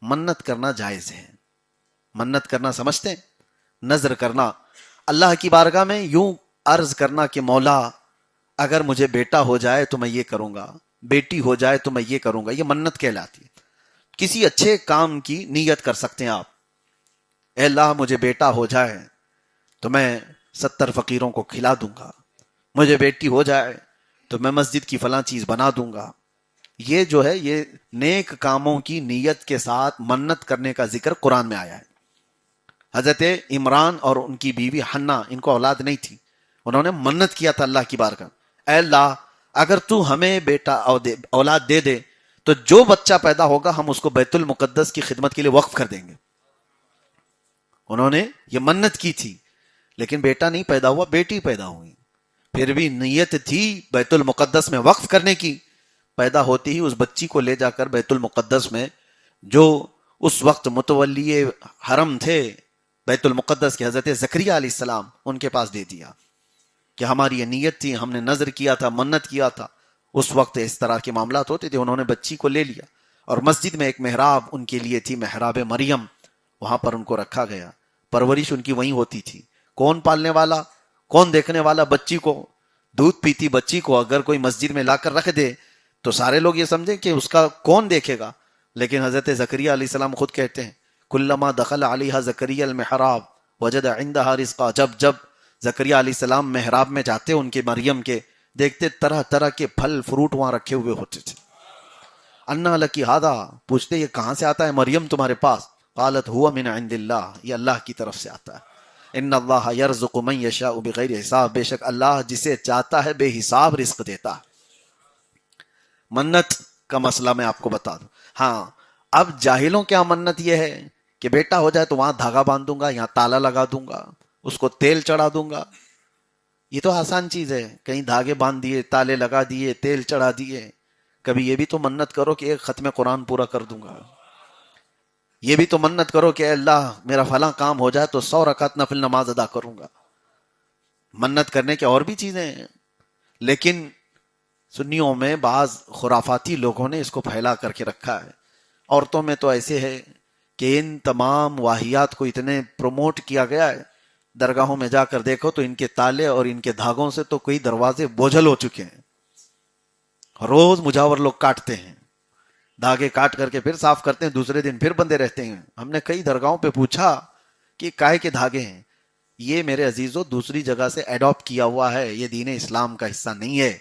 منت کرنا جائز ہے. منت کرنا سمجھتے ہیں؟ نظر کرنا اللہ کی بارگاہ میں یوں عرض کرنا کہ مولا اگر مجھے بیٹا ہو جائے تو میں یہ کروں گا، بیٹی ہو جائے تو میں یہ کروں گا. یہ منت کہلاتی ہے. کسی اچھے کام کی نیت کر سکتے ہیں آپ. اے اللہ مجھے بیٹا ہو جائے تو میں 70 فقیروں کو کھلا دوں گا، مجھے بیٹی ہو جائے تو میں مسجد کی فلاں چیز بنا دوں گا. یہ جو ہے یہ نیک کاموں کی نیت کے ساتھ منت کرنے کا ذکر قرآن میں آیا ہے. حضرت عمران اور ان کی بیوی حنا، ان کو اولاد نہیں تھی، انہوں نے منت کیا تھا اللہ کی بارگاہ، اے اللہ اگر تو ہمیں بیٹا اولاد دے دے تو جو بچہ پیدا ہوگا ہم اس کو بیت المقدس کی خدمت کے لیے وقف کر دیں گے. انہوں نے یہ منت کی تھی، لیکن بیٹا نہیں پیدا ہوا، بیٹی پیدا ہوئی. پھر بھی نیت تھی بیت المقدس میں وقف کرنے کی. پیدا ہوتی ہی اس بچی کو لے جا کر بیت المقدس میں، جو اس وقت متولی حرم تھے بیت المقدس کے، حضرت زکریہ علیہ السلام، ان کے پاس دے دیا کہ ہماری یہ نیت تھی، ہم نے نظر کیا تھا، منت کیا تھا. اس وقت اس طرح کے معاملات ہوتے تھے. انہوں نے بچی کو لے لیا اور مسجد میں ایک محراب ان کے لیے تھی، محراب مریم، وہاں پر ان کو رکھا گیا. پرورش ان کی وہیں ہوتی تھی. کون پالنے والا، کون دیکھنے والا؟ بچی کو، دودھ پیتی بچی کو اگر کوئی مسجد میں لا کر رکھ دے تو سارے لوگ یہ سمجھیں کہ اس کا کون دیکھے گا. لیکن حضرت زکریہ علیہ السلام خود کہتے ہیں کلما دخل علیہا زکریہ المحراب وجد عندہا رزقا. جب زکریہ علیہ السلام محراب میں جاتے ان کے مریم کے، دیکھتے طرح طرح کے پھل فروٹ وہاں رکھے ہوئے ہوتے تھے. انا لکی ہذا، پوچھتے یہ کہاں سے آتا ہے مریم تمہارے پاس؟ قالت ہوا من عند اللہ، یہ اللہ کی طرف سے آتا ہے. ان اللہ یرزق من یشاء بغیر حساب، بے شک اللہ جسے چاہتا ہے بے حساب رزق دیتا ہے. منت کا مسئلہ میں آپ کو بتا دوں. ہاں اب جاہلوں کیا منت یہ ہے کہ بیٹا ہو جائے تو وہاں دھاگا باندھ دوں گا، یہاں تالا لگا دوں گا، اس کو تیل چڑھا دوں گا. یہ تو آسان چیز ہے، کہیں دھاگے باندھ دیے، تالے لگا دیے، تیل چڑھا دیے. کبھی یہ بھی تو منت کرو کہ ایک ختم قرآن پورا کر دوں گا. یہ بھی تو منت کرو کہ اے اللہ میرا فلاں کام ہو جائے تو 100 رکعت نفل نماز ادا کروں گا. منت کرنے کے اور بھی چیزیں ہیں، لیکن سنیوں میں بعض خرافاتی لوگوں نے اس کو پھیلا کر کے رکھا ہے. عورتوں میں تو ایسے ہے کہ ان تمام واہیات کو اتنے پروموٹ کیا گیا ہے، درگاہوں میں جا کر دیکھو تو ان کے تالے اور ان کے دھاگوں سے تو کئی دروازے بوجھل ہو چکے ہیں. روز مجاور لوگ کاٹتے ہیں، دھاگے کاٹ کر کے پھر صاف کرتے ہیں، دوسرے دن پھر بندے رہتے ہیں. ہم نے کئی درگاہوں پہ پوچھا کہ کائے کے دھاگے ہیں. یہ میرے عزیزو دوسری جگہ سے ایڈاپٹ کیا ہوا ہے، یہ دین اسلام کا حصہ نہیں ہے.